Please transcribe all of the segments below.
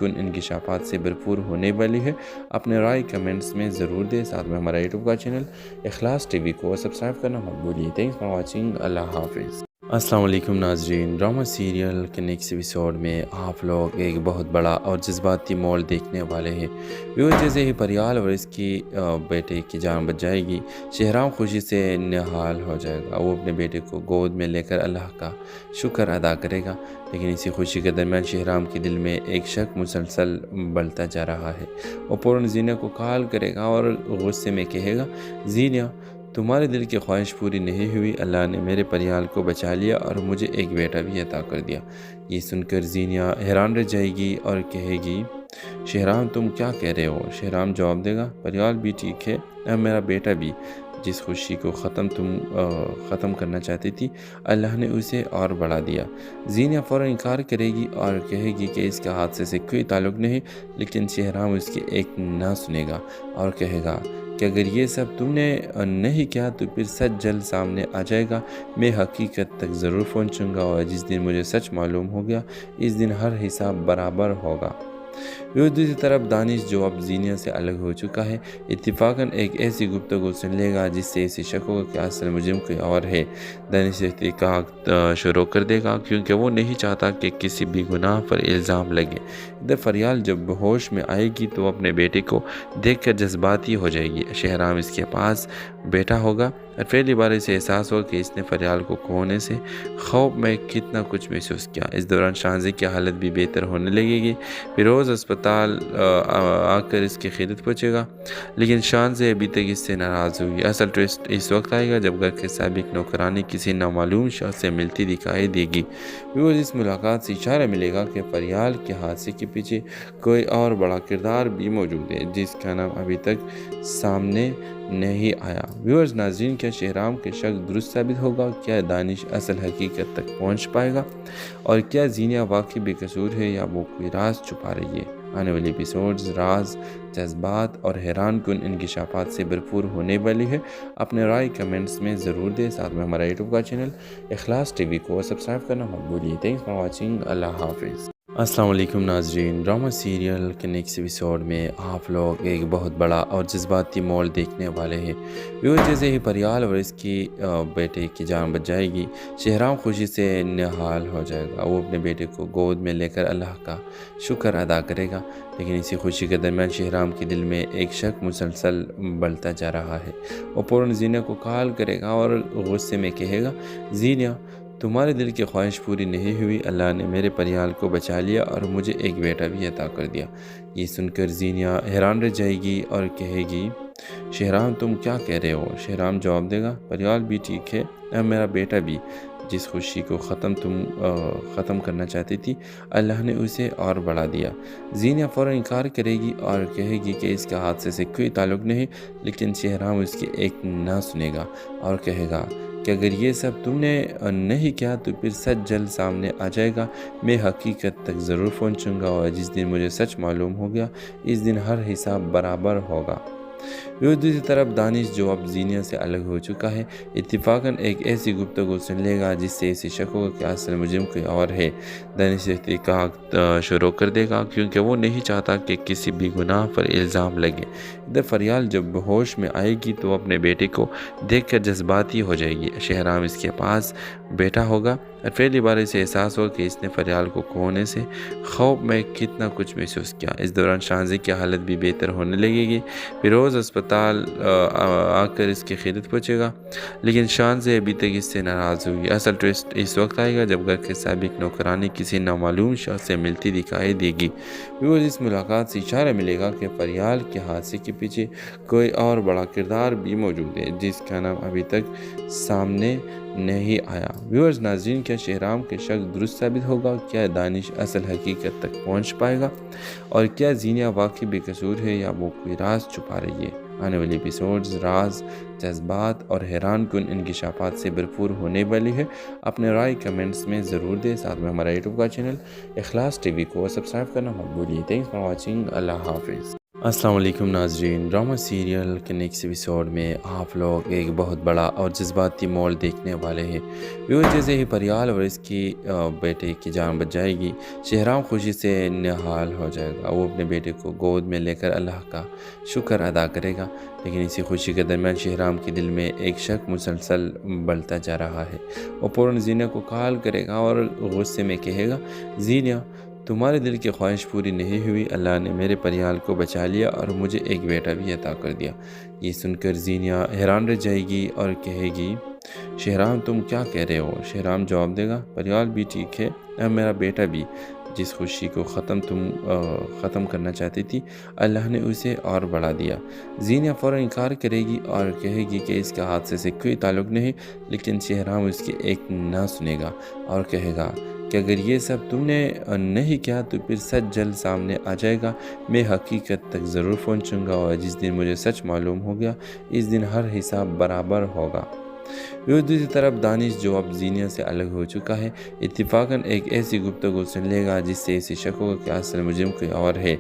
کن انکشافات سے بھرپور ہونے والی ہے۔ اپنے رائے کمنٹس میں ضرور دیں۔ ساتھ میں ہمارا یوٹیوب کا چینل اخلاص ٹی وی کو سبسکرائب کرنا مت بھولیے۔ Thanks for watching. اللہ حافظ۔ السلام علیکم ناظرین، ڈرامہ سیریل کے نیکسٹ ایپیسوڈ میں آپ لوگ ایک بہت بڑا اور جذباتی مول دیکھنے والے ہیں۔ جیسے ہی پریال اور اس کی بیٹے کی جان بچ جائے گی، شہرام خوشی سے نہال ہو جائے گا۔ وہ اپنے بیٹے کو گود میں لے کر اللہ کا شکر ادا کرے گا، لیکن اسی خوشی کے درمیان شہرام کے دل میں ایک شک مسلسل بڑھتا جا رہا ہے۔ وہ فوراً زینہ کو کال کرے گا اور غصے میں کہے گا، زینہ تمہارے دل کی خواہش پوری نہیں ہوئی، اللہ نے میرے پریال کو بچا لیا اور مجھے ایک بیٹا بھی عطا کر دیا۔ یہ سن کر زینہ حیران رہ جائے گی اور کہے گی، شہرام تم کیا کہہ رہے ہو؟ شہرام جواب دے گا، پریال بھی ٹھیک ہے اور میرا بیٹا بھی، جس خوشی کو ختم کرنا چاہتی تھی اللہ نے اسے اور بڑھا دیا۔ زینہ فوراً انکار کرے گی اور کہے گی کہ اس کا حادثے سے کوئی تعلق نہیں، لیکن شہرام اس کی ایک نہ سنے گا اور کہے گا کہ اگر یہ سب تم نے نہیں کیا تو پھر سچ جلد سامنے آ جائے گا، میں حقیقت تک ضرور پہنچوں گا اور جس دن مجھے سچ معلوم ہو گیا اس دن ہر حساب برابر ہوگا۔ دوسری طرف دانش جو اب زینہ سے الگ ہو چکا ہے، اتفاقاً ایک ایسی گفتگو سن لے گا جس سے اسے شک ہوگا کہ اصل مجرم کوئی اور ہے۔ دانش تحقیقات شروع کر دے گا کیونکہ وہ نہیں چاہتا کہ کسی بھی گناہ پر الزام لگے۔ ادھر فریال جب ہوش میں آئے گی تو اپنے بیٹے کو دیکھ کر جذباتی ہو جائے گی۔ شہرام اس کے پاس بیٹا ہوگا اور پہلی بار اسے احساس ہوگا کہ اس نے فریال کو کھونے سے خوف میں کتنا کچھ محسوس کیا۔ اس دوران شانزی کی حالت بھی بہتر ہونے لگے گی۔ فیروز اسپتال آ کر اس کی خدمت پہنچے گا، لیکن شانزی ابھی تک اس سے ناراض ہوگی۔ اصل ٹوسٹ اس وقت آئے گا جب گھر کے سابق نوکرانی کسی نامعلوم شخص سے ملتی دکھائی دے گی۔ اس ملاقات سے اشارہ ملے گا کہ فریال کے حادثے کے پیچھے کوئی اور بڑا کردار بھی موجود ہے جس کا نام ابھی تک سامنے نہیں آیا۔ ناظرین، کیا شہرام کے شک درست ثابت ہوگا؟ کیا دانش اصل حقیقت تک پہنچ پائے گا؟ اور کیا زینہ واقعی بے قصور ہے یا وہ کوئی راز چھپا رہی ہے؟ آنے والی ایپیسوڈز راز، جذبات اور حیران کن انکشافات سے بھرپور ہونے والی ہے۔ اپنے رائے کمنٹس میں ضرور دیں۔ ساتھ میں ہمارا یوٹیوب کا چینل اخلاص ٹی وی کو سبسکرائب کرنا مت بھولیے۔ Thanks for watching. اللہ حافظ۔ السلام علیکم ناظرین، ڈرامہ سیریل کے نیکسٹ ایپیسوڈ میں آپ لوگ ایک بہت بڑا اور جذباتی مول دیکھنے والے ہیں۔ جیسے ہی پریال اور اس کی بیٹے کی جان بچ جائے گی، شہرام خوشی سے نہال ہو جائے گا۔ وہ اپنے بیٹے کو گود میں لے کر اللہ کا شکر ادا کرے گا، لیکن اسی خوشی کے درمیان شہرام کے دل میں ایک شک مسلسل بڑھتا جا رہا ہے۔ وہ فوراً زینہ کو کال کرے گا اور غصے میں کہے گا، زینہ تمہارے دل کی خواہش پوری نہیں ہوئی، اللہ نے میرے پریال کو بچا لیا اور مجھے ایک بیٹا بھی عطا کر دیا۔ یہ سن کر زینہ حیران رہ جائے گی اور کہے گی، شہرام تم کیا کہہ رہے ہو؟ شہرام جواب دے گا، پریال بھی ٹھیک ہے اور میرا بیٹا بھی، جس خوشی کو ختم کرنا چاہتی تھی اللہ نے اسے اور بڑھا دیا۔ زینہ فوراً انکار کرے گی اور کہے گی کہ اس کا حادثے سے کوئی تعلق نہیں، لیکن شہرام اس کی ایک نہ سنے گا اور کہے گا کہ اگر یہ سب تم نے نہیں کیا تو پھر سچ جلد سامنے آ جائے گا، میں حقیقت تک ضرور پہنچوں گا اور جس دن مجھے سچ معلوم ہو گیا اس دن ہر حساب برابر ہوگا۔ دوسری طرف دانش جو اب زینہ سے الگ ہو چکا ہے، اتفاقاً ایک ایسی گفتگو سن لے گا جس سے اسے شک ہوگا کہ اصل مجرم کوئی اور ہے۔ دانش تحقیقات شروع کر دے گا کیونکہ وہ نہیں چاہتا کہ کسی بھی گناہ پر الزام لگے۔ ادھر فریال جب ہوش میں آئے گی تو اپنے بیٹے کو دیکھ کر جذباتی ہو جائے گی۔ شہرام اس کے پاس بیٹا ہوگا اور پہلی بار اسے احساس ہوگا کہ اس نے فریال کو کھونے سے خوف میں کتنا کچھ محسوس کیا۔ اس دوران شانزی کی حالت بھی بہتر ہونے لگے گی۔ فیروز اسپتال آ کر اس کی خدمت پہنچے گا، لیکن شانزی ابھی تک اس سے ناراض ہوگی۔ اصل ٹوسٹ اس وقت آئے گا جب گھر کے سابق نوکرانی کسی نامعلوم شخص سے ملتی دکھائی دے گی۔ اس ملاقات سے اشارہ ملے گا کہ فریال کے حادثے کے پیچھے کوئی اور بڑا کردار بھی موجود ہے جس کا نام ابھی تک سامنے نہیں آیا۔ ناظرین، کیا شہرام کے شک درست ثابت ہوگا؟ کیا دانش اصل حقیقت تک پہنچ پائے گا؟ اور کیا زینہ واقعی بے قصور ہے یا وہ کوئی راز چھپا رہی ہے؟ آنے والی ایپیسوڈز راز، جذبات اور حیران کن انکشافات سے بھرپور ہونے والی ہے۔ اپنے رائے کمنٹس میں ضرور دیں۔ ساتھ میں ہمارا یوٹیوب کا چینل اخلاص ٹی وی کو سبسکرائب کرنا مت بھولیے۔ Thanks for watching. اللہ حافظ۔ अस्सलाम वालेकुम नाजरीन। ड्रामा सीरियल के नेक्स्ट एपिसोड में आप लोग एक बहुत बड़ा और जज्बाती मोड़ देखने वाले हैं। व्यूअर, जैसे ही परियाल और इसकी बेटे की जान बच जाएगी, शहराम खुशी से निहाल हो जाएगा। वो अपने बेटे को गोद में लेकर अल्लाह का शुक्र अदा करेगा। लेकिन इसी खुशी के दरमियान शहराम के दिल में एक शक मुसलसल बढ़ता जा रहा है। वो फ़ौरन ज़ीना को कॉल करेगा और गुस्से में कहेगा, ज़ीना, तुम्हारे दिल की ख्वाहिश पूरी नहीं हुई। अल्लाह ने मेरे परियाल को बचा लिया और मुझे एक बेटा भी अता कर दिया। ये सुनकर ज़ीनिया हैरान रह जाएगी और कहेगी, शहराम तुम क्या कह रहे हो? शहराम जवाब देगा, परियाल भी ठीक है, अब मेरा बेटा भी। जिस खुशी को ख़त्म करना चाहती थी, अल्लाह ने उसे और बढ़ा दिया। ज़ीनिया फ़ौरन इनकार करेगी और कहेगी कि इसका हादसे से कोई ताल्लुक़ नहीं, लेकिन शहराम उसकी एक ना सुनेगा और कहेगा कि अगर ये सब तुमने नहीं किया तो फिर सच जल्द सामने आ जाएगा। मैं हकीकत तक ज़रूर पहुंचूंगा और जिस दिन मुझे सच मालूम हो गया, इस दिन हर हिसाब बराबर होगा। दूसरी तरफ दानिश, जो अब ज़ीनिया से अलग हो चुका है, इत्तेफाकन एक ऐसी गुफ्तगू सुन लेगा जिससे इसे शक होगा कि असल मुजरिम कोई और है।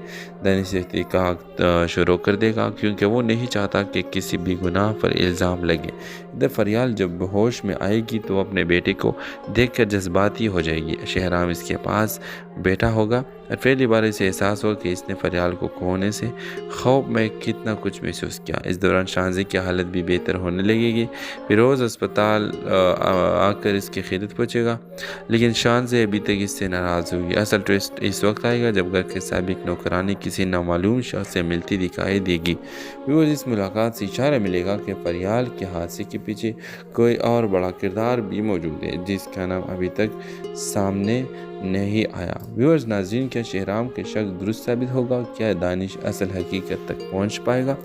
दानिश तहक़ीक़ात शुरू कर देगा क्योंकि वो नहीं चाहता कि किसी भी गुनाह पर इल्ज़ाम लगे। इधर फरियाल जब होश में आएगी तो वो अपने बेटे को देखकर जज्बाती हो जाएगी। शहराम इसके पास बैठा होगा और पहली बार इसे एहसास हो कि इसने फरियाल को खोने से खौफ में कितना कुछ महसूस किया। इस दौरान शांजी की हालत भी बेहतर होने लगेगी। फिरोज़ अस्पताल आकर इसकी खिदमत पहुँचेगा, लेकिन शांजी अभी तक इससे नाराज़ होगी। असल ट्विस्ट इस वक्त आएगा जब घर के साबिक नौकरानी किसी नामालूम शख्स से मिलती दिखाई देगी। फिरोज़ इस मुलाकात से इशारा मिलेगा कि फरियाल के हादसे के पीछे कोई और बड़ा किरदार भी मौजूद है जिसका नाम अभी तक सामने नहीं आया। व्यूअर्स नाज़रीन, क्या शहराम के शक दुरुस्त साबित होगा? क्या दानिश असल हकीकत तक पहुंच पाएगा?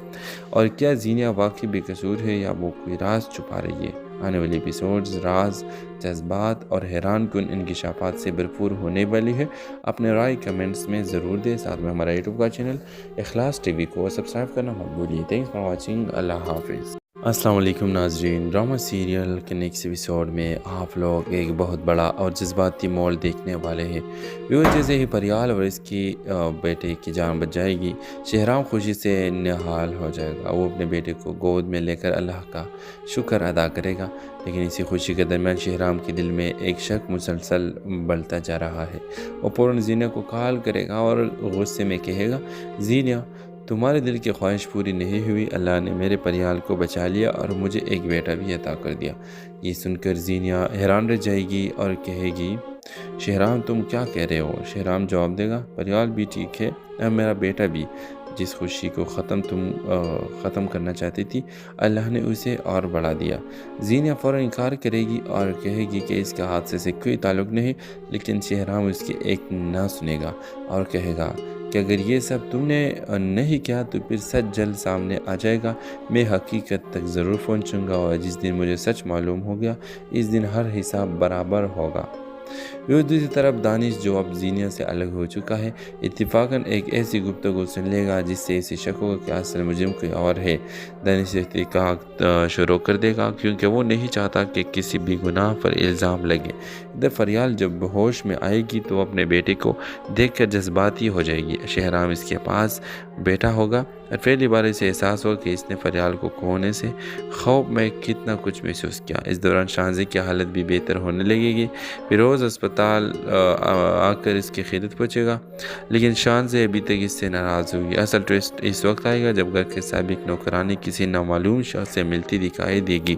और क्या ज़ीनिया वाकई बेकसूर है या वो कोई राज छुपा रही है? आने वाली एपिसोड्स राज, जज्बात और हैरान कुन इंकिशाफात से भरपूर होने वाली है। अपने राय कमेंट्स में ज़रूर दें। साथ में हमारा यूट्यूब का चैनल इखलास टीवी को सब्सक्राइब करना मत भूलिए। Thanks for watching. अल्लाह हाफिज़। अस्सलाम वालेकुम नाजरीन। ड्रामा सीरियल के नेक्स्ट एपिसोड में आप लोग एक बहुत बड़ा और जज्बाती मोड़ देखने वाले हैं। व्यूअर, जैसे ही परियाल और इसकी बेटे की जान बच जाएगी, शहराम खुशी से निहाल हो जाएगा। वो अपने बेटे को गोद में लेकर अल्लाह का शुक्र अदा करेगा। लेकिन इसी खुशी के दरमियान शहराम के दिल में एक शक मुसलसल बढ़ता जा रहा है। वो फ़ौरन ज़ीना को कॉल करेगा और गुस्से में कहेगा, ज़ीना, तुम्हारे दिल की ख्वाहिश पूरी नहीं हुई। अल्लाह ने मेरे परियाल को बचा लिया और मुझे एक बेटा भी अता कर दिया। ये सुनकर ज़ीनिया हैरान रह जाएगी और कहेगी, शहराम तुम क्या कह रहे हो? शहराम जवाब देगा, परियाल भी ठीक है, अब मेरा बेटा भी। जिस खुशी को ख़त्म करना चाहती थी, अल्लाह ने उसे और बढ़ा दिया। ज़ीनिया फ़ौरन इनकार करेगी और कहेगी कि इसका हादसे से कोई ताल्लुक़ नहीं, लेकिन शहराम उसकी एक ना सुनेगा और कहेगा कि अगर ये सब तुमने नहीं किया तो फिर सच जल्द सामने आ जाएगा। मैं हकीकत तक ज़रूर पहुंचूंगा और जिस दिन मुझे सच मालूम हो गया, इस दिन हर हिसाब बराबर होगा। दूसरी तरफ दानिश, जो अब ज़ीनिया से अलग हो चुका है, इत्तेफाकन एक ऐसी गुफ्तगू सुन लेगा जिससे इसे शक होगा कि असल मुजरिम कोई और है। दानिश तहक़ीक़ात शुरू कर देगा क्योंकि वो नहीं चाहता कि किसी भी गुनाह पर इल्ज़ाम लगे। इधर फरियाल जब होश में आएगी तो अपने बेटे को देखकर जज्बाती हो जाएगी। शहराम इसके पास बैठा होगा और पहली बार इसे एहसास हो कि इसने फरियाल को खोने से खौफ में कितना कुछ महसूस किया। इस दौरान शांजी की हालत भी बेहतर होने लगेगी। फिरोज़ अस्पताल आकर इसकी खिदमत पहुँचेगा, लेकिन शांजी अभी तक इससे नाराज़ होगी। असल ट्विस्ट इस वक्त आएगा जब घर के साबिक नौकरानी किसी नामालूम शख्स से मिलती दिखाई देगी।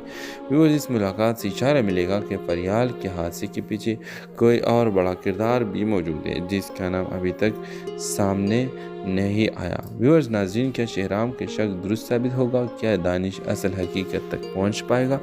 व्यूअर्स, इस मुलाकात से इशारा मिलेगा कि फरियाल के हादसे के पीछे कोई और बड़ा किरदार भी मौजूद है जिसका नाम अभी तक सामने नहीं आया। व्यूअर्स नाज़रीन, क्या शहराम के शक दुरुस्त साबित होगा? क्या दानिश असल हकीकत तक पहुंच पाएगा?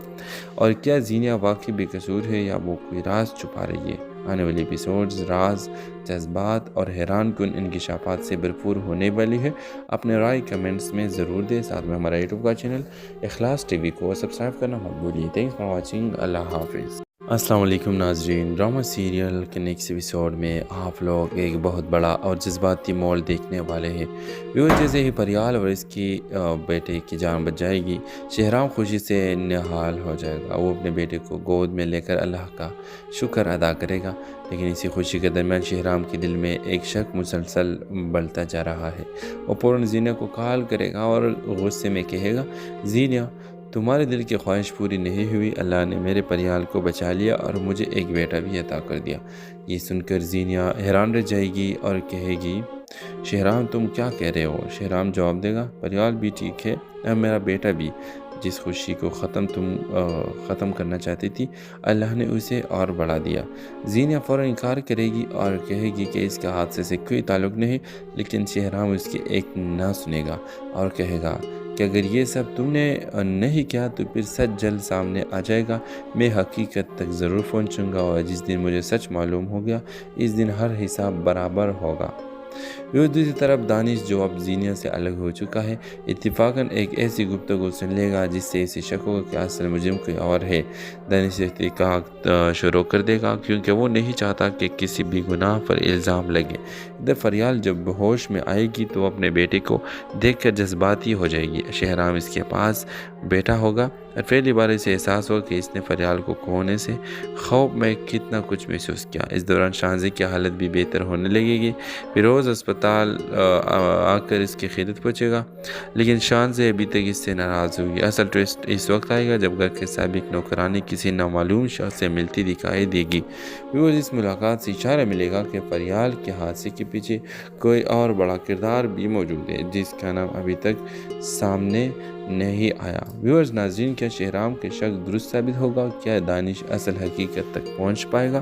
और क्या ज़ीनिया वाकई बेकसूर है या वो कोई राज छुपा रही है? आने वाली एपिसोड्स राज, जज्बात और हैरान कुन इंकिशाफात से भरपूर होने वाली है। अपने राय कमेंट्स में ज़रूर दें। साथ में हमारा यूट्यूब का चैनल इखलास टीवी को सब्सक्राइब करना मत भूलिए। Thanks for watching. अल्लाह हाफिज़। السلام علیکم ناظرین، ڈرامہ سیریل کے نیکسٹ ایپیسوڈ میں آپ لوگ ایک بہت بڑا اور جذباتی مول دیکھنے والے ہیں۔ جیسے ہی پریال اور اس کی بیٹے کی جان بچ جائے گی، شہرام خوشی سے نہال ہو جائے گا۔ وہ اپنے بیٹے کو گود میں لے کر اللہ کا شکر ادا کرے گا، لیکن اسی خوشی کے درمیان شہرام کے دل میں ایک شک مسلسل بڑھتا جا رہا ہے۔ وہ فوراً زینہ کو کال کرے گا اور غصے میں کہے گا، زینہ تمہارے دل کی خواہش پوری نہیں ہوئی، اللہ نے میرے پریال کو بچا لیا اور مجھے ایک بیٹا بھی عطا کر دیا۔ یہ سن کر زینہ حیران رہ جائے گی اور کہے گی، شہرام تم کیا کہہ رہے ہو؟ شہرام جواب دے گا، پریال بھی ٹھیک ہے، میرا بیٹا بھی، جس خوشی کو ختم کرنا چاہتی تھی، اللہ نے اسے اور بڑھا دیا۔ زینہ فوراً انکار کرے گی اور کہے گی کہ اس کا حادثے سے کوئی تعلق نہیں، لیکن شہرام اس کی ایک نہ سنے گا اور کہے گا کہ اگر یہ سب تم نے نہیں کیا تو پھر سچ جلد سامنے آ جائے گا، میں حقیقت تک ضرور پہنچوں گا، اور جس دن مجھے سچ معلوم ہو گیا اس دن ہر حساب برابر ہوگا۔ دوسری طرف دانش، جو اب زینہ سے الگ ہو چکا ہے، اتفاقاً ایک ایسی گفتگو سن لے گا جس سے اسے شک ہوگا کہ اصل مجرم کوئی اور ہے۔ دانش تحقیقات شروع کر دے گا کیونکہ وہ نہیں چاہتا کہ کسی بھی گناہ پر الزام لگے۔ ادھر فریال جب ہوش میں آئے گی تو اپنے بیٹے کو دیکھ کر جذباتی ہو جائے گی۔ شہرام اس کے پاس بیٹا ہوگا اور پہلی بار اسے احساس ہوگا کہ اس نے فریال کو کھونے سے خوف میں کتنا کچھ محسوس کیا۔ اس دوران شانزی کی حالت بھی بہتر ہونے لگے گی۔ فیروز اسپتال آ کر اس کی خدمت پہنچے گا، لیکن شانزی ابھی تک اس سے ناراض ہوگی۔ اصل ٹوسٹ اس وقت آئے گا جب گھر کے سابق نوکرانی کسی نامعلوم شخص سے ملتی دکھائی دے گی۔ اس ملاقات سے اشارہ ملے گا کہ فریال کے حادثے کے پیچھے کوئی اور بڑا کردار بھی موجود ہے جس کا نام ابھی تک سامنے نہیں آیا۔ ناظرین، کیا شہرام کے شک درست ثابت ہوگا؟ کیا دانش اصل حقیقت تک پہنچ پائے گا؟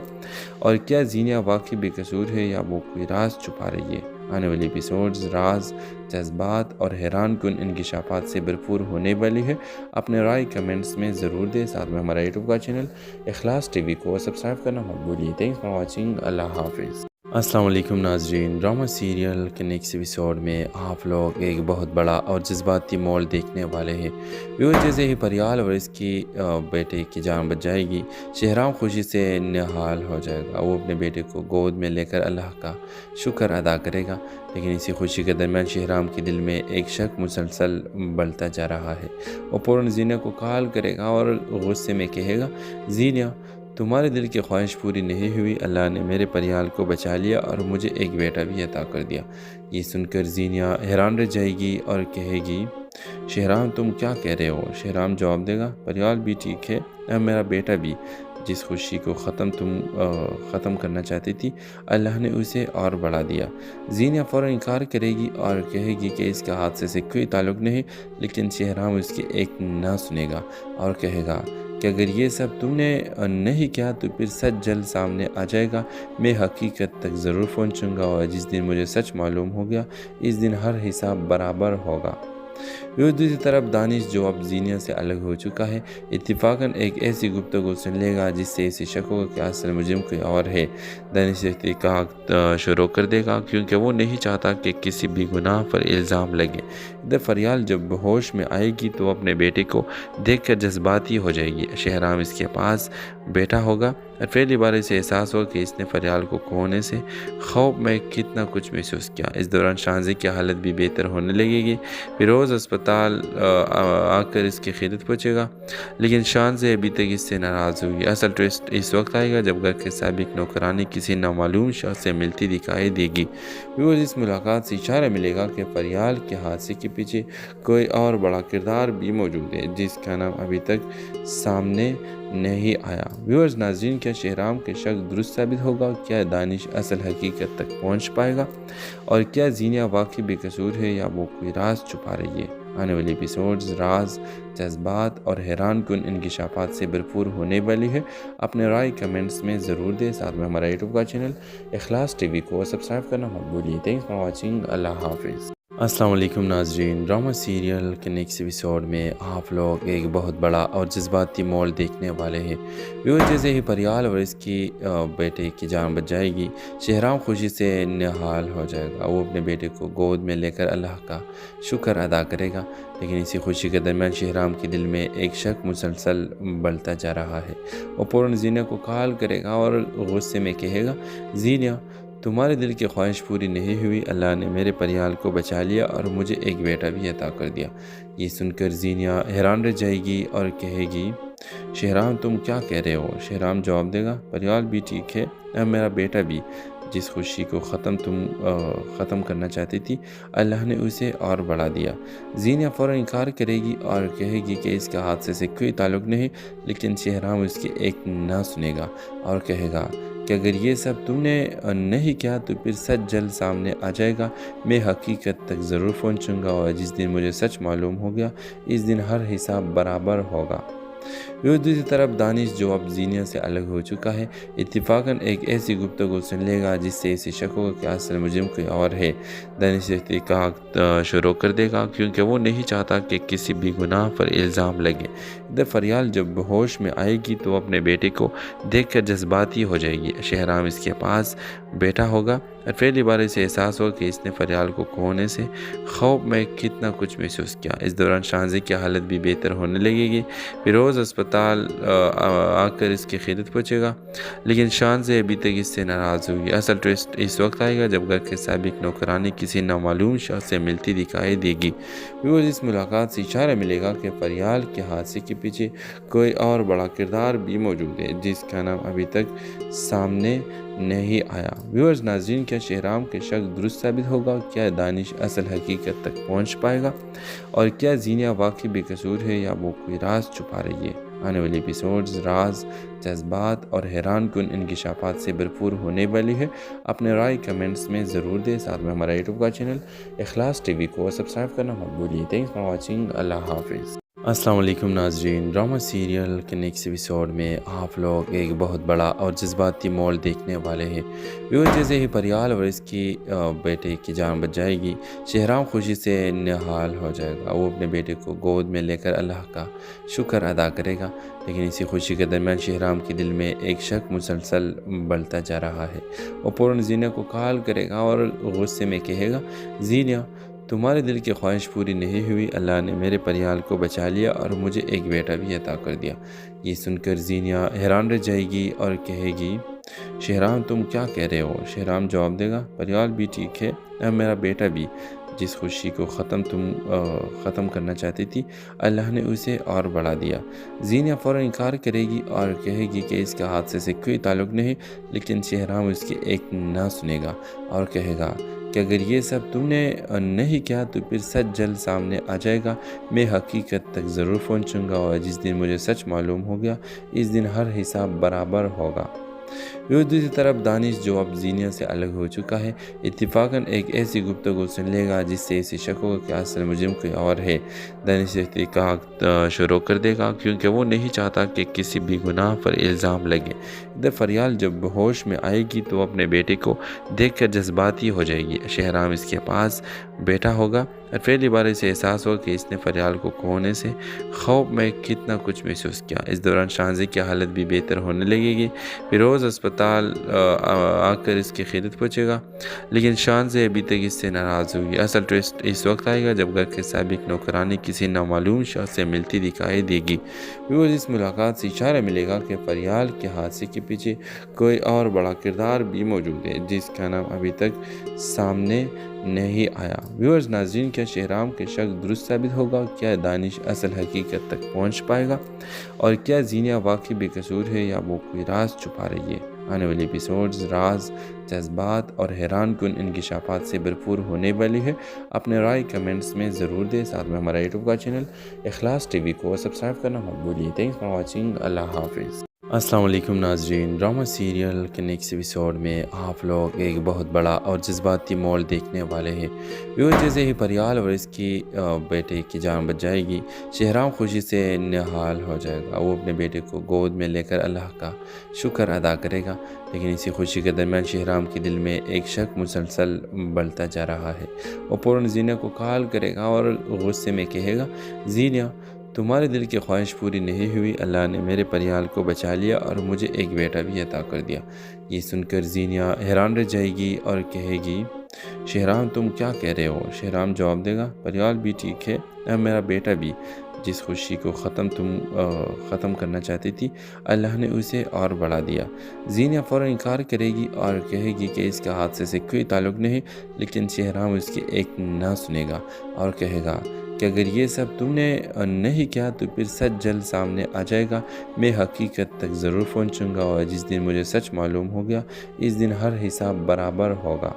اور کیا زینہ واقعی بے قصور ہے یا وہ کوئی راز چھپا رہی ہے؟ آنے والی ایپیسوڈز راز، جذبات اور حیران کن انکشافات سے بھرپور ہونے والی ہے۔ اپنے رائے کمنٹس میں ضرور دیں، ساتھ میں ہمارا یوٹیوب کا چینل اخلاص ٹی وی کو سبسکرائب کرنا مت بھولیے۔ تھینکس فار واچنگ، اللہ حافظ۔ السلام علیکم ناظرین، ڈرامہ سیریل کے نیکسٹ ایپیسوڈ میں آپ لوگ ایک بہت بڑا اور جذباتی مول دیکھنے والے ہیں۔ جیسے ہی پریال اور اس کی بیٹے کی جان بچ جائے گی، شہرام خوشی سے نہال ہو جائے گا۔ وہ اپنے بیٹے کو گود میں لے کر اللہ کا شکر ادا کرے گا، لیکن اسی خوشی کے درمیان شہرام کے دل میں ایک شک مسلسل بڑھتا جا رہا ہے۔ وہ فوراً زینہ کو کال کرے گا اور غصے میں کہے گا، زینہ تمہارے دل کی خواہش پوری نہیں ہوئی، اللہ نے میرے پریال کو بچا لیا اور مجھے ایک بیٹا بھی عطا کر دیا۔ یہ سن کر زینہ حیران رہ جائے گی اور کہے گی، شہرام تم کیا کہہ رہے ہو؟ شہرام جواب دے گا، پریال بھی ٹھیک ہے، میرا بیٹا بھی، جس خوشی کو ختم کرنا چاہتی تھی، اللہ نے اسے اور بڑھا دیا۔ زینہ فوراً انکار کرے گی اور کہے گی کہ اس کا حادثے سے کوئی تعلق نہیں، لیکن شہرام اس کی ایک نہ سنے گا اور کہے گا کہ اگر یہ سب تم نے نہیں کیا تو پھر سچ جلد سامنے آ جائے گا، میں حقیقت تک ضرور پہنچوں گا، اور جس دن مجھے سچ معلوم ہو گیا اس دن ہر حساب برابر ہوگا۔ دوسری طرف دانش، جو اب زینہ سے الگ ہو چکا ہے، اتفاقاً ایک ایسی گفتگو سن لے گا جس سے اسے شک ہوگا کہ اصل مجرم کوئی اور ہے۔ دانش تحقیقات شروع کر دے گا کیونکہ وہ نہیں چاہتا کہ کسی بھی گناہ پر الزام لگے۔ ادھر فریال جب ہوش میں آئے گی تو اپنے بیٹے کو دیکھ کر جذباتی ہو جائے گی۔ شہرام اس کے پاس بیٹا ہوگا اور پہلی بار اسے احساس ہوگا کہ اس نے فریال کو کھونے سے خوف میں کتنا کچھ محسوس کیا۔ اس دوران شانزی کی حالت بھی بہتر ہونے لگے گی۔ فیروز اسپتال آ کر اس کی خدمت پہنچے گا، لیکن شانزی ابھی تک اس سے ناراض ہوگی۔ اصل ٹوسٹ اس وقت آئے گا جب گھر کے سابق نوکرانی کسی نامعلوم شخص سے ملتی دکھائی دے گی۔ اس ملاقات سے اشارہ ملے گا کہ فریال کے حادثے کے پیچھے کوئی اور بڑا کردار بھی موجود ہے جس کا نام ابھی تک سامنے نہیں آیا۔ ناظرین، کیا شہرام کے شک درست ثابت ہوگا؟ کیا دانش اصل حقیقت تک پہنچ پائے گا؟ اور کیا زینہ واقعی بے قصور ہے یا وہ کوئی راز چھپا رہی ہے؟ آنے والی ایپیسوڈز راز، جذبات اور حیران کن انکشافات سے بھرپور ہونے والی ہے۔ اپنے رائے کمنٹس میں ضرور دیں، ساتھ میں ہمارا یوٹیوب کا چینل اخلاص ٹی وی کو سبسکرائب کرنا مت بھولیے۔ تھینکس فار واچنگ، اللہ حافظ۔ अस्सलाम वालेकुम नाजरीन। ड्रामा सीरियल के नेक्स्ट एपिसोड में आप लोग एक बहुत बड़ा और जज्बाती मोड़ देखने वाले हैं। व्यूअर, जैसे ही परियाल और इसकी बेटे की जान बच जाएगी, शहराम खुशी से निहाल हो जाएगा। वो अपने बेटे को गोद में लेकर अल्लाह का शुक्र अदा करेगा। लेकिन इसी खुशी के दरमियान शहराम के दिल में एक शक मुसलसल बढ़ता जा रहा है। वो फ़ौरन ज़ीना को कॉल करेगा और गुस्से में कहेगा, ज़ीना, तुम्हारे दिल की ख्वाहिश पूरी नहीं हुई, अल्लाह ने मेरे परियाल को बचा लिया और मुझे एक बेटा भी अता कर दिया। ये सुनकर ज़ीनिया हैरान रह जाएगी और कहेगी, शहराम तुम क्या कह रहे हो? शहराम जवाब देगा, परियाल भी ठीक है और मेरा बेटा भी। जिस खुशी को ख़त्म करना चाहती थी, अल्लाह ने उसे और बढ़ा दिया। ज़ीनिया फ़ौरन इनकार करेगी और कहेगी कि इसका हादसे से कोई ताल्लुक़ नहीं, लेकिन शहराम उसकी एक ना सुनेगा और कहेगा कि अगर ये सब तुमने नहीं किया तो फिर सच जल्द सामने आ जाएगा। मैं हकीकत तक ज़रूर पहुंचूंगा और जिस दिन मुझे सच मालूम हो गया, इस दिन हर हिसाब बराबर होगा। दूसरी तरफ दानिश, जो अब ज़ीनिया से अलग हो चुका है, इत्तेफाकन एक ऐसी गुफ्तगू सुन लेगा जिससे इसे शक होगा कि असल मुजरिम कोई और है। दानिश तहक़ीक़ात शुरू कर देगा क्योंकि वो नहीं चाहता कि किसी भी गुनाह पर इल्ज़ाम लगे। इधर फरियाल जब होश में आएगी तो अपने बेटे को देखकर जज्बाती हो जाएगी। शहराम इसके पास बैठा होगा और पहली बार इसे एहसास हो कि इसने फरियाल को खोने से खौफ में कितना कुछ महसूस किया। इस दौरान शाहज़ी की हालत भी बेहतर होने लगेगी। फिरोज़ अस्पताल आकर इसकी खिदमत पूछेगा, लेकिन शाहज़ी अभी तक इससे नाराज़ हुई। असल ट्विस्ट इस वक्त आएगा जब घर के साबिक नौकरानी किसी नामालूम शख्स से मिलती दिखाई देगी। फिरोज़ इस मुलाकात से इशारा मिलेगा कि फरियाल के हादसे के पीछे कोई और बड़ा किरदार भी मौजूद है जिसका नाम अभी तक सामने नहीं आया। व्यूअर्स नाज़रीन, क्या शहराम के शक दुरुस्त साबित होगा? क्या दानिश असल हकीकत तक पहुंच पाएगा? और क्या ज़ीनिया वाकई बेकसूर है या वो कोई राज छुपा रही है? आने वाले एपिसोड्स राज, जज्बात और हैरान कुन इंकिशाफात से भरपूर होने वाली है। अपने राय कमेंट्स में ज़रूर दें। साथ में हमारा यूट्यूब का चैनल इखलास टीवी को सब्सक्राइब करना मत भूलिए। Thanks for watching. अल्लाह हाफिज़। अस्सलाम वालेकुम नाजरीन। ड्रामा सीरियल के नेक्स्ट एपिसोड में आप लोग एक बहुत बड़ा और जज्बाती मोड़ देखने वाले हैं। व्यूअर, जैसे ही परियाल और इसकी बेटे की जान बच जाएगी, शहराम खुशी से निहाल हो जाएगा। वो अपने बेटे को गोद में लेकर अल्लाह का शुक्र अदा करेगा। लेकिन इसी खुशी के दरमियान शहराम के दिल में एक शक मुसलसल बढ़ता जा रहा है। वो फ़ौरन ज़ीना को कॉल करेगा और गुस्से में कहेगा, ज़ीना, तुम्हारे दिल की ख्वाहिश पूरी नहीं हुई, अल्लाह ने मेरे परियाल को बचा लिया और मुझे एक बेटा भी अता कर दिया। ये सुनकर ज़ीनिया हैरान रह जाएगी और कहेगी, शहराम तुम क्या कह रहे हो? शहराम जवाब देगा, परियाल भी ठीक है और मेरा बेटा भी। जिस खुशी को ख़त्म करना चाहती थी, अल्लाह ने उसे और बढ़ा दिया। ज़ीनिया फ़ौरन इनकार करेगी और कहेगी कि इसका हादसे से कोई ताल्लुक़ नहीं, लेकिन शहराम उसकी एक ना सुनेगा और कहेगा कि अगर ये सब तुमने नहीं किया तो फिर सच जल्द सामने आ जाएगा। मैं हकीकत तक ज़रूर पहुंचूंगा और जिस दिन मुझे सच मालूम हो गया, इस दिन हर हिसाब बराबर होगा। दूसरी तरफ दानिश, जो अब ज़ीनिया से अलग हो चुका है, इत्तेफाकन एक ऐसी गुफ्तगू सुन लेगा जिससे इसे शक होगा कि असल मुजरिम कोई और है। दानिश तहक़ीक़ात शुरू कर देगा क्योंकि वो नहीं चाहता कि किसी भी गुनाह पर इल्ज़ाम लगे। इधर फरियाल जब होश में आएगी तो अपने बेटे को देखकर जज्बाती हो जाएगी। शहराम इसके पास बैठा होगा और पहली बार इसे एहसास हो कि इसने फरियाल को खोने से खौफ में कितना कुछ महसूस किया। इस दौरान शाहज़ी की हालत भी बेहतर होने लगेगी। फिरोज़ अस्पताल आकर इसकी खिदमत पूछेगा, लेकिन शाहज़ी अभी तक इससे नाराज़ हुई। असल ट्विस्ट इस वक्त आएगा जब घर के साबिक नौकरानी किसी नामालूम शख्स से मिलती दिखाई देगी। व्यूअर्स, इस मुलाकात से इशारा मिलेगा कि फरियाल के हादसे के पीछे कोई और बड़ा किरदार भी मौजूद है जिसका नाम अभी तक सामने नहीं आया। व्यूअर्स नाज़रीन, क्या शहराम के शक दुरुस्त साबित होगा? क्या दानिश असल हकीकत तक पहुंच पाएगा? और क्या ज़ीनिया वाकई बेकसूर है या वो कोई राज छुपा रही है? आने वाले एपिसोड्स राज, जज्बात और हैरान कुन इंकिशाफात से भरपूर होने वाली है। अपने राय कमेंट्स में ज़रूर दें। साथ में हमारा यूट्यूब का चैनल इखलास टीवी को सब्सक्राइब करना मत भूलिए। Thanks for watching. अल्लाह हाफिज़। अस्सलाम वालेकुम नाजरीन। ड्रामा सीरियल के नेक्स्ट एपिसोड में आप लोग एक बहुत बड़ा और जज्बाती मोड़ देखने वाले हैं। व्यूअर, जैसे ही परियाल और इसकी बेटे की जान बच जाएगी, शहराम खुशी से निहाल हो जाएगा। वो अपने बेटे को गोद में लेकर अल्लाह का शुक्र अदा करेगा। लेकिन इसी खुशी के दरमियान शहराम के दिल में एक शक मुसलसल बढ़ता जा रहा है। वो फ़ौरन ज़ीना को कॉल करेगा और गुस्से में कहेगा, ज़ीना, तुम्हारे दिल की ख्वाहिश पूरी नहीं हुई। अल्लाह ने मेरे परियाल को बचा लिया और मुझे एक बेटा भी अता कर दिया। ये सुनकर ज़ीनिया हैरान रह जाएगी और कहेगी, शहराम तुम क्या कह रहे हो? शहराम जवाब देगा, परियाल भी ठीक है और मेरा बेटा भी। जिस खुशी को ख़त्म करना चाहती थी, अल्लाह ने उसे और बढ़ा दिया। ज़ीनिया फ़ौरन इनकार करेगी और कहेगी कि इसका हादसे से कोई ताल्लुक़ नहीं। लेकिन शहराम उसकी एक ना सुनेगा और कहेगा कि अगर ये सब तुमने नहीं किया तो फिर सच जल्द सामने आ जाएगा। मैं हकीकत तक ज़रूर पहुंचूंगा और जिस दिन मुझे सच मालूम हो गया, इस दिन हर हिसाब बराबर होगा।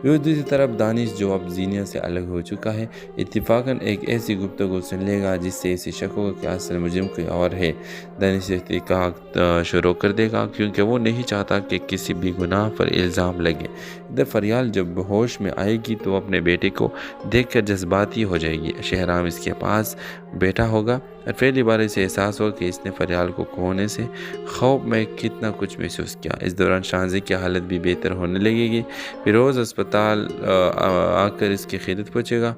दूसरी तरफ दानिश, जो अब ज़ीनिया से अलग हो चुका है, इत्तेफाकन एक ऐसी गुफ्तगू सुन लेगा जिससे इसे शक होगा कि असल मुजरिम कोई और है। दानिश तहकीकात शुरू कर देगा क्योंकि वो नहीं चाहता कि किसी भी गुनाह पर इल्ज़ाम लगे। इधर फरियाल जब होश में आएगी तो अपने बेटे को देखकर जज्बाती हो जाएगी। शहराम इसके पास बैठा होगा और पहली बार इसे एहसास हो कि इसने फरियाल को खोने से खौफ में कितना कुछ महसूस किया। इस दौरान शाहजी की हालत भी बेहतर होने लगेगी। फिरोज़ अस्पताल आकर इसकी खिदमत पहुँचेगा,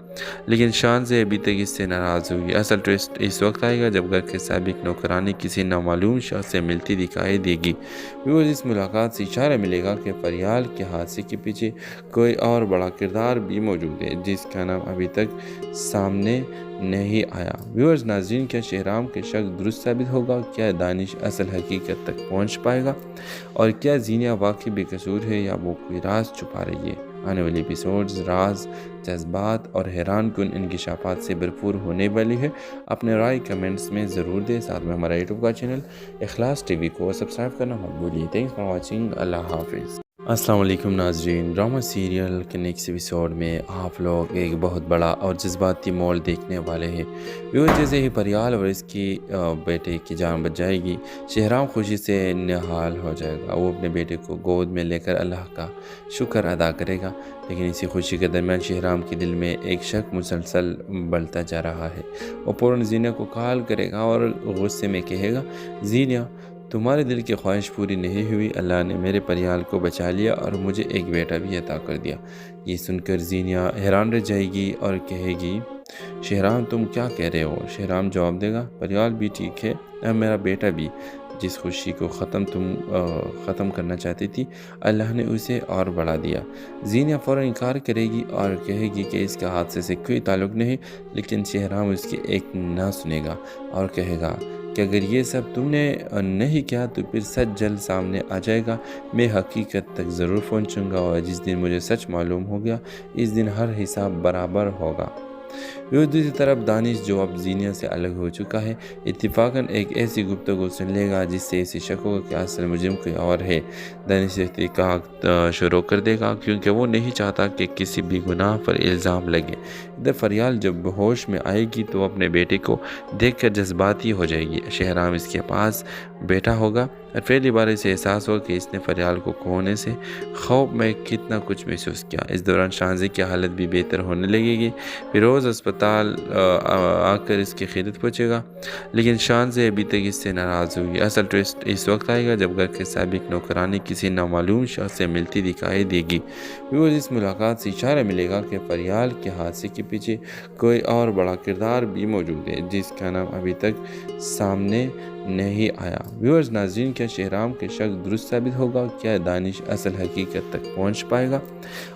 लेकिन शाहजी अभी तक इससे नाराज़ होगी। असल ट्विस्ट इस वक्त आएगा जब घर के साबिक नौकरानी किसी नामालूम शख्स से मिलती दिखाई देगी। फिरोज़ इस मुलाकात से इशारा मिलेगा कि फरियाल के हादसे के पीछे कोई और बड़ा किरदार भी मौजूद है जिसका नाम अभी तक सामने नहीं आया। व्यूअर्स नाज़रीन, क्या शहराम के शक दुरुस्त साबित होगा? क्या दानिश असल हकीकत तक पहुंच पाएगा? और क्या ज़ीनिया वाकई बेकसूर है या वो कोई राज छुपा रही है? आने वाली एपिसोड्स राज, जज्बात और हैरान कुन इंकिशाफात से भरपूर होने वाली है। अपने राय कमेंट्स में ज़रूर दें। साथ में हमारा यूट्यूब का चैनल इखलास टीवी को सब्सक्राइब करना मत भूलिए। Thanks for watching. अल्लाह हाफिज़। अस्सलाम वालेकुम नाजरीन। ड्रामा सीरियल के नेक्स्ट एपिसोड में आप लोग एक बहुत बड़ा और जज्बाती मोड़ देखने वाले हैं। व्यूअर, जैसे ही परियाल और इसकी बेटे की जान बच जाएगी, शहराम खुशी से निहाल हो जाएगा। वो अपने बेटे को गोद में लेकर अल्लाह का शुक्र अदा करेगा। लेकिन इसी खुशी के दरमियान शहराम के दिल में एक शक मुसलसल बढ़ता जा रहा है। वो फ़ौरन ज़ीना को कॉल करेगा और गुस्से में कहेगा, ज़ीना, तुम्हारे दिल की ख्वाहिश पूरी नहीं हुई। अल्लाह ने मेरे परियाल को बचा लिया और मुझे एक बेटा भी अता कर दिया। ये सुनकर ज़ीनिया हैरान रह जाएगी और कहेगी, शहराम तुम क्या कह रहे हो? शहराम जवाब देगा, परियाल भी ठीक है और मेरा बेटा भी। जिस खुशी को ख़त्म करना चाहती थी, अल्लाह ने उसे और बढ़ा दिया। ज़ीनिया फ़ौरन इनकार करेगी और कहेगी कि इसका हादसे से कोई ताल्लुक़ नहीं। लेकिन शहराम उसकी एक ना सुनेगा और कहेगा कि अगर ये सब तुमने नहीं किया तो फिर सच जल्द सामने आ जाएगा। मैं हकीकत तक ज़रूर पहुंचूंगा और जिस दिन मुझे सच मालूम हो गया, इस दिन हर हिसाब बराबर होगा। दूसरी तरफ दानिश, जो अब ज़ीनिया से अलग हो चुका है, इत्तेफाकन एक ऐसी गुफ्तगू सुन लेगा जिससे इसे शक होगा कि असल मुजरिम कोई और है। दानिश तहकीकात शुरू कर देगा क्योंकि वो नहीं चाहता कि किसी भी गुनाह पर इल्ज़ाम लगे। इधर फरियाल जब होश में आएगी तो अपने बेटे को देखकर जज्बाती हो जाएगी। शहराम इसके पास बैठा होगा और पहली बार इसे एहसास हो कि इसने फरियाल को खोने से खौफ में कितना कुछ महसूस किया। इस दौरान शाहजी की हालत भी बेहतर होने लगेगी। फिरोज़ अस्पताल आकर इसकी खिदमत पहुँचेगा, लेकिन शाहजी अभी तक इससे नाराज़ होगी। असल ट्विस्ट इस वक्त आएगा जब घर के साबिक नौकरानी किसी नामालूम शख्स से मिलती दिखाई देगी। व्यूअर्स, इस मुलाकात से इशारा मिलेगा कि फरियाल के हादसे के पीछे कोई और बड़ा किरदार भी मौजूद है जिसका नाम अभी तक सामने नहीं आया। व्यूअर्स नाज़रीन, क्या शहराम के शक दुरुस्त साबित होगा? क्या दानिश असल हकीकत तक पहुंच पाएगा?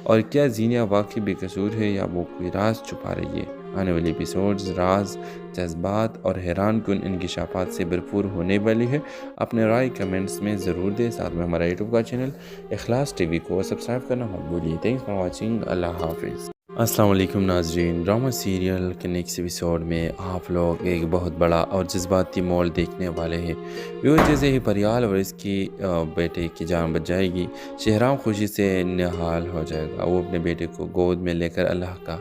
और क्या ज़ीनिया वाकई बेकसूर है या वो कोई राज छुपा रही है? आने वाली एपिसोड्स राज, जज्बात और हैरान कुन इंकिशाफात से भरपूर होने वाली है। अपने राय कमेंट्स में ज़रूर दें। साथ में हमारा यूट्यूब का चैनल इखलास टीवी को सब्सक्राइब करना मत भूलिए। Thanks for watching. अल्लाह हाफिज़। अस्सलाम वालेकुम नाजरीन। ड्रामा सीरियल के नेक्स्ट एपिसोड में आप लोग एक बहुत बड़ा और जज्बाती मोड़ देखने वाले हैं। व्यूअर, जैसे ही परियाल और इसकी बेटे की जान बच जाएगी, शहराम खुशी से निहाल हो जाएगा। वो अपने बेटे को गोद में लेकर अल्लाह का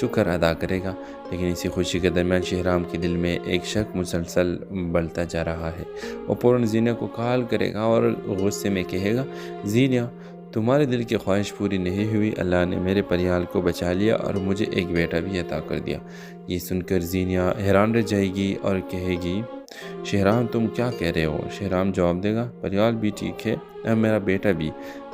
शुक्र अदा करेगा। लेकिन इसी खुशी के दरमियान शहराम के दिल में एक शक मुसलसल बढ़ता जा रहा है। वो फ़ौरन ज़ीना को कॉल करेगा और गुस्से में कहेगा, ज़ीना, तुम्हारे दिल की ख्वाहिश पूरी नहीं हुई। अल्लाह ने मेरे परियाल को बचा लिया और मुझे एक बेटा भी अता कर दिया। ये सुनकर ज़ीनिया हैरान रह जाएगी और कहेगी, शहराम तुम क्या कह रहे हो? शहराम जवाब देगा, परियाल भी ठीक है और मेरा बेटा भी।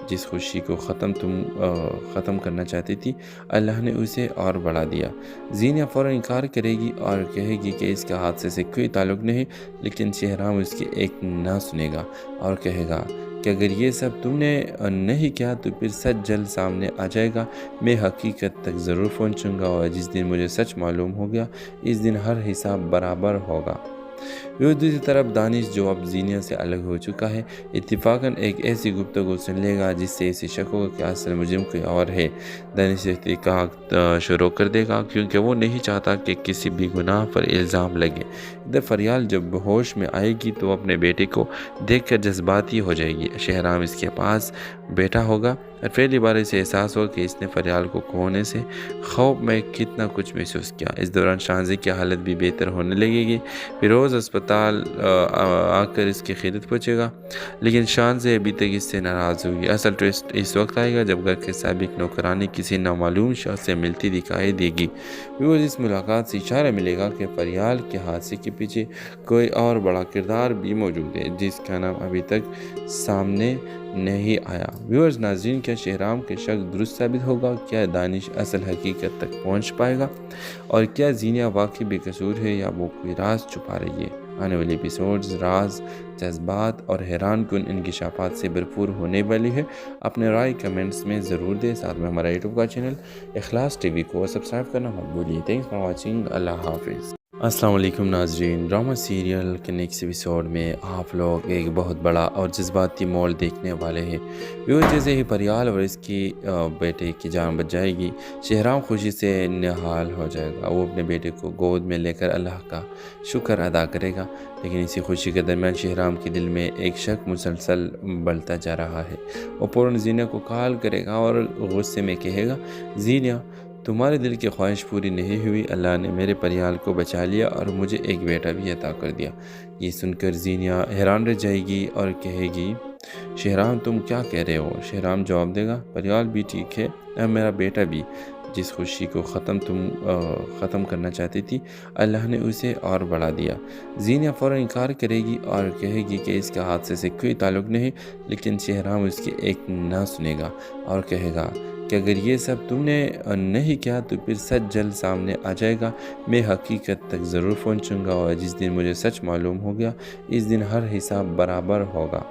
जिस खुशी को ख़त्म करना चाहती थी, अल्लाह ने उसे और बढ़ा दिया। ज़ीनिया फ़ौरन इनकार करेगी और कहेगी कि इसका हादसे से कोई ताल्लुक़ नहीं। लेकिन शहराम उसकी एक ना सुनेगा और कहेगा कि अगर ये सब तुमने नहीं किया तो फिर सच जल्द सामने आ जाएगा। मैं हकीकत तक ज़रूर पहुंचूंगा और जिस दिन मुझे सच मालूम हो गया, इस दिन हर हिसाब बराबर होगा। दूसरी तरफ दानिश, जो अब ज़ीनिया से अलग हो चुका है, इत्तेफाकन एक ऐसी गुफ्तगू सुन लेगा जिससे इसे शक होगा कि असल मुजरिम कोई और है। दानिश तहक़ीक़ात शुरू कर देगा क्योंकि वो नहीं चाहता कि किसी भी गुनाह पर इल्ज़ाम लगे। इधर फरियाल जब होश में आएगी तो अपने बेटे को देखकर जज्बाती हो जाएगी। शहराम इसके पास बैठा होगा और पहली बार इसे एहसास होगा कि इसने फरियाल को खोने से खौफ में कितना कुछ महसूस किया। इस दौरान शांजी की हालत भी बेहतर होने लगेगी। फिरोज़ अस्पताल आकर इसकी खिदमत पहुँचेगा, लेकिन शांजी अभी तक इससे नाराज़ होगी। असल ट्विस्ट इस वक्त आएगा जब घर के साबिक नौकरानी किसी नामालूम शख्स से मिलती दिखाई देगी। इस मुलाकात से इशारा मिलेगा कि फरियाल के हादसे के पीछे कोई और बड़ा किरदार भी मौजूद है जिसका नाम अभी तक सामने नहीं आया। व्यूअर्स नाज़रीन, क्या शहराम के शक दुरुस्त साबित होगा? क्या दानिश असल हकीकत तक पहुंच पाएगा? और क्या ज़ीनिया वाकई बेकसूर है या वो कोई राज छुपा रही है? आने वाले एपिसोड्स राज, जज्बात और हैरान कुन इंकिशाफात से भरपूर होने वाली है। अपने राय कमेंट्स में ज़रूर दें। साथ में हमारा यूट्यूब का चैनल इखलास टीवी को सब्सक्राइब करना मत भूलिए। Thanks for watching. अल्लाह हाफिज़। अस्सलाम वालेकुम नाजरीन। ड्रामा सीरियल के नेक्स्ट एपिसोड में आप लोग एक बहुत बड़ा और जज्बाती मोड़ देखने वाले हैं। व्यूअर, जैसे ही परियाल और इसकी बेटे की जान बच जाएगी, शहराम खुशी से निहाल हो जाएगा। वो अपने बेटे को गोद में लेकर अल्लाह का शुक्र अदा करेगा। लेकिन इसी खुशी के दरमियान शहराम के दिल में एक शक मुसलसल बढ़ता जा रहा है। वो फ़ौरन ज़ीना को कॉल करेगा और गुस्से में कहेगा, ज़ीना, तुम्हारे दिल की ख्वाहिश पूरी नहीं हुई। अल्लाह ने मेरे परियाल को बचा लिया और मुझे एक बेटा भी अता कर दिया। ये सुनकर ज़ीनिया हैरान रह जाएगी और कहेगी, शहराम तुम क्या कह रहे हो? शहराम जवाब देगा, परियाल भी ठीक है और मेरा बेटा भी। जिस खुशी को ख़त्म करना चाहती थी, अल्लाह ने उसे और बढ़ा दिया। ज़ीनिया फ़ौरन इनकार करेगी और कहेगी कि इसका हादसे से कोई ताल्लुक़ नहीं। लेकिन शहराम उसकी एक ना सुनेगा और कहेगा कि अगर ये सब तुमने नहीं किया तो फिर सच जल्द सामने आ जाएगा। मैं हकीकत तक ज़रूर पहुंचूंगा और जिस दिन मुझे सच मालूम हो गया, इस दिन हर हिसाब बराबर होगा।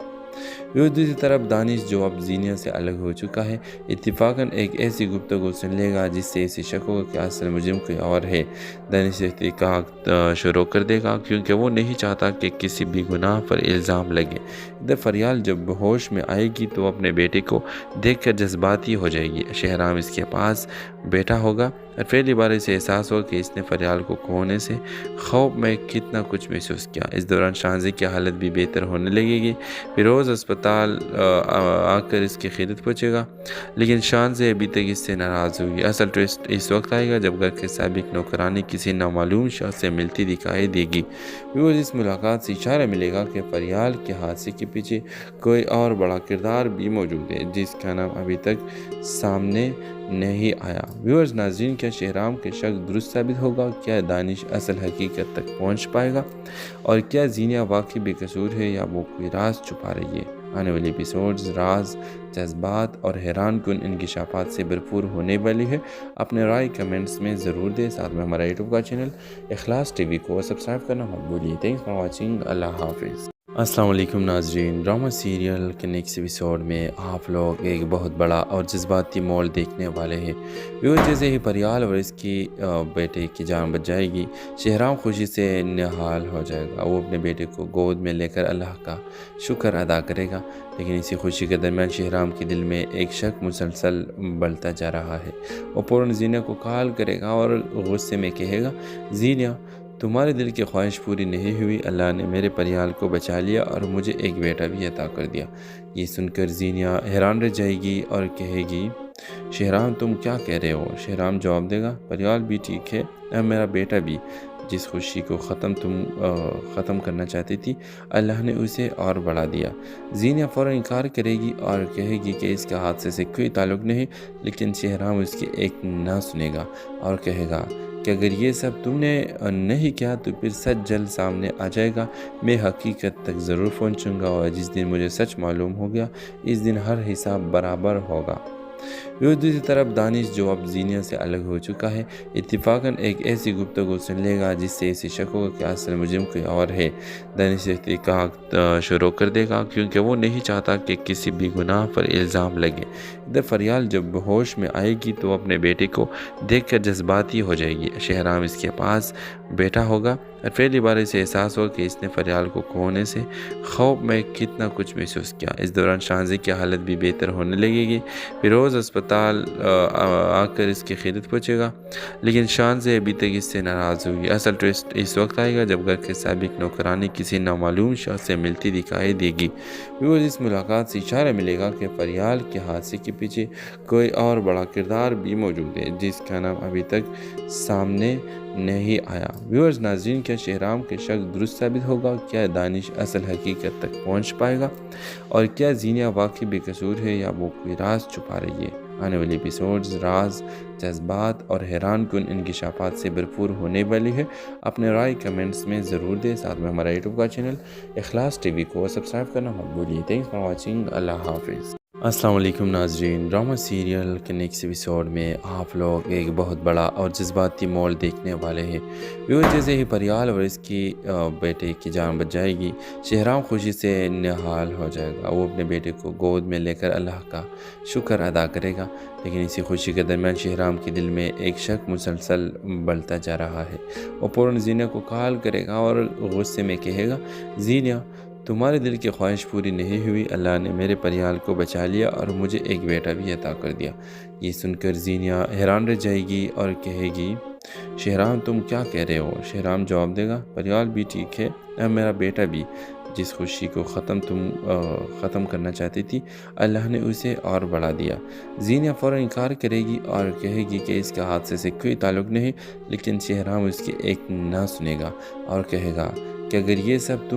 दूसरी तरफ दानिश, जो अब ज़ीनिया से अलग हो चुका है, इत्तेफाकन एक ऐसी गुफ्तगू सुन लेगा जिससे इसे शक होगा कि असल मुजरिम कोई और है। दानिश तहक़ीक़ात शुरू कर देगा क्योंकि वो नहीं चाहता कि किसी भी गुनाह पर इल्ज़ाम लगे। इधर फरियाल जब होश में आएगी तो अपने बेटे को देखकर जज्बाती हो जाएगी। शहराम इसके पास बैठा होगा और पहली बार इसे एहसास होगा कि इसने फरियाल को खोने से खौफ में कितना कुछ महसूस किया। इस दौरान शांजी की हालत भी बेहतर होने लगेगी। फिरोज़ अस्पताल आकर इसकी खिदमत पहुँचेगा, लेकिन शांजी अभी तक इससे नाराज़ होगी। असल ट्विस्ट इस वक्त आएगा जब घर के साबिक नौकरानी किसी नामालूम शख्स से मिलती दिखाई देगी। इस मुलाकात से इशारा मिलेगा कि फरियाल के हादसे के पीछे कोई और बड़ा किरदार भी मौजूद है जिसका नाम अभी तक सामने नहीं आया। व्यूअर्स नाज़रीन, क्या शहराम के शक दुरुस्त साबित होगा? क्या दानिश असल हकीकत तक पहुंच पाएगा? और क्या ज़ीनिया वाकई बेकसूर है या वो कोई राज छुपा रही है? आने वाले एपिसोड्स राज, जज्बात और हैरान कुन इंकिशाफात से भरपूर होने वाली है। अपने राय कमेंट्स में ज़रूर दें। साथ में हमारा यूट्यूब का चैनल इखलास टीवी को सब्सक्राइब करना मत भूलिए। Thanks for watching. अल्लाह हाफिज़। अस्सलाम वालेकुम नाजरीन, ड्रामा सीरियल के नेक्स्ट एपिसोड में आप लोग एक बहुत बड़ा और जज्बाती मोड़ देखने वाले हैं। व्यूअर, जैसे ही परियाल और इसकी बेटे की जान बच जाएगी, शहराम खुशी से निहाल हो जाएगा। वो अपने बेटे को गोद में लेकर अल्लाह का शुक्र अदा करेगा। लेकिन इसी खुशी के दरमियान शहराम के दिल में एक शक मुसलसल बढ़ता जा रहा है। वो फ़ौरन ज़ीना को कॉल करेगा और गुस्से में कहेगा, ज़ीना, तुम्हारे दिल की ख्वाहिश पूरी नहीं हुई, अल्लाह ने मेरे परियाल को बचा लिया और मुझे एक बेटा भी अता कर दिया। ये सुनकर ज़ीनिया हैरान रह जाएगी और कहेगी, शहराम तुम क्या कह रहे हो? शहराम जवाब देगा, परियाल भी ठीक है और मेरा बेटा भी। जिस खुशी को ख़त्म करना चाहती थी, अल्लाह ने उसे और बढ़ा दिया। ज़ीनिया फ़ौरन इनकार करेगी और कहेगी कि इसका हादसे से कोई ताल्लुक़ नहीं, लेकिन शहराम उसकी एक ना सुनेगा और कहेगा कि अगर ये सब तुमने नहीं किया तो फिर सच जल्द सामने आ जाएगा। मैं हकीकत तक ज़रूर पहुंचूंगा और जिस दिन मुझे सच मालूम हो गया, इस दिन हर हिसाब बराबर होगा। दूसरी तरफ दानिश, जो अब ज़ीनिया से अलग हो चुका है, इत्तेफाकन एक ऐसी गुफ्तगू सुन लेगा जिससे इसे शक होगा कि असल मुजरिम कोई और है। दानिश तहक़ीक़ात शुरू कर देगा क्योंकि वो नहीं चाहता कि किसी भी गुनाह पर इल्ज़ाम लगे। इधर फरियाल जब होश में आएगी तो अपने बेटे को देखकर जज्बाती हो जाएगी। शहराम इसके पास बैठा होगा और पहली बार इसे एहसास होगा कि इसने फरियाल को खोने से खौफ में कितना कुछ महसूस किया। इस दौरान शाहजी की हालत भी बेहतर होने लगेगी। फिरोज़ अस्पताल आकर इसकी खिदमत पूछेगा, लेकिन शाहजी अभी तक इससे नाराज़ होगी। असल ट्विस्ट इस वक्त आएगा जब घर के साबिक नौकरानी किसी नामालूम शख्स से मिलती दिखाई देगी। इस मुलाकात से इशारा मिलेगा कि फरियाल के हादसे के पीछे कोई और बड़ा किरदार भी मौजूद है जिसका नाम अभी तक सामने नहीं आया। व्यूअर्स नाज़रीन, क्या शहराम के शक दुरुस्त साबित होगा? क्या दानिश असल हकीकत तक पहुंच पाएगा? और क्या ज़ीनिया वाकई बेकसूर है या वो कोई राज छुपा रही है? आने वाले एपिसोड्स राज, जज्बात और हैरान कुन इंकिशाफात से भरपूर होने वाली है। अपने राय कमेंट्स में ज़रूर दें। साथ में हमारा यूट्यूब का चैनल इखलास टीवी को सब्सक्राइब करना मत भूलिए। Thanks for watching. अल्लाह हाफिज़। अस्सलाम वालेकुम नाजरीन, ड्रामा सीरियल के नेक्स्ट एपिसोड में आप लोग एक बहुत बड़ा और जज्बाती मोड़ देखने वाले हैं। व्यूअर, जैसे ही परियाल और इसकी बेटे की जान बच जाएगी, शहराम खुशी से निहाल हो जाएगा। वो अपने बेटे को गोद में लेकर अल्लाह का शुक्र अदा करेगा। लेकिन इसी खुशी के दरमियान शहराम के दिल में एक शक मुसलसल बढ़ता जा रहा है। वो फ़ौरन ज़ीना को कॉल करेगा और गुस्से में कहेगा, ज़ीना, तुम्हारे दिल की ख्वाहिश पूरी नहीं हुई, अल्लाह ने मेरे परियाल को बचा लिया और मुझे एक बेटा भी अता कर दिया। ये सुनकर ज़ीनिया हैरान रह जाएगी और कहेगी, शहराम तुम क्या कह रहे हो? शहराम जवाब देगा, परियाल भी ठीक है और मेरा बेटा भी। जिस खुशी को ख़त्म करना चाहती थी, अल्लाह ने उसे और बढ़ा दिया। ज़ीनिया फ़ौरन इनकार करेगी और कहेगी कि इसका हादसे से कोई ताल्लुक़ नहीं, लेकिन शहराम उसकी एक ना सुनेगा और कहेगा कि अगर ये सब तुम